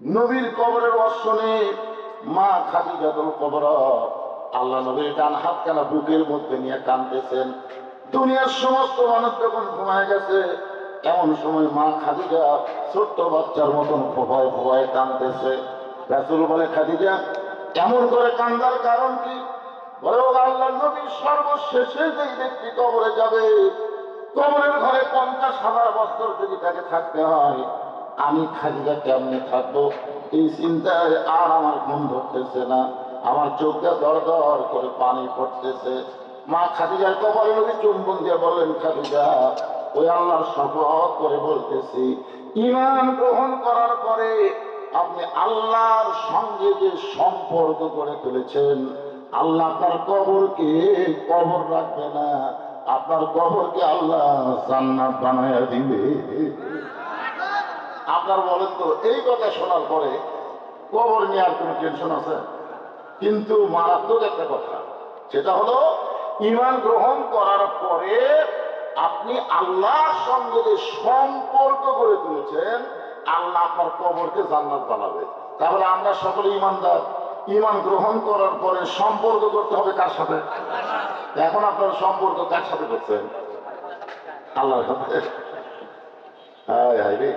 নবীর কবরের অশ্বনে মা খাদিজাতুল কুবরা আল্লাহ নবীর ডান হাত কানা বুকের মধ্যে নিয়ে কাঁদতেছেন। দুনিয়ার সমস্ত মানুষ যখন ঘুমায় গেছে, এমন সময় মা খাদিজা ছোট্ট বাচ্চার মতন ফোঁপায় ফোঁপায় কাঁদতেছে। রাসূল বলে, খাদিজা এমন করে কান্দার কারণ কি? বলে, ও আল্লাহ নবী, সর্বশেষে যেই ব্যক্তি কবরে যাবে, কবরের ঘরে 50,000 বছর যদি তাকে থাকতে হয়, আমি খাদিজা কেমনে থাকবো? এই চিন্তায় আর আমার ঘুম ধরতেছে না, আমার চোখে দর দর করে পানি পড়তেছে। মা খাদিজার কপালে নবী চুম্বন দিয়ে বললেন, খাদিজা, ওই আল্লাহর শপথ করে বলতেছি, ঈমান গ্রহণ করার পরে আপনি আল্লাহর সঙ্গে যে সম্পর্ক করে তুলেছেন, আল্লাহ আপনার কবরকে কবর রাখবে না, আপনার কবরকে আল্লাহ জান্নাত বানায়া দিবে। আপনার বলেন তো, এই কথা শোনার পরে কবর নিয়ে আর কোনো টেনশন আছে? কিন্তু মারাত্মক একটা কথা, সেটা হলো ঈমান গ্রহণ করার পরে আপনি আল্লাহর সঙ্গে যে সম্পর্ক করে তুলেছেন, আল্লাহ আপনার কবরকে জান্নাত বানাবে। তাহলে আমরা সকলে ঈমানদার। ঈমান গ্রহণ করার পরে সম্পর্ক করতে হবে কার সাথে? এখন আপনার সম্পর্ক কার সাথে করছেন? আল্লাহর সাথে। হায় হায় রে।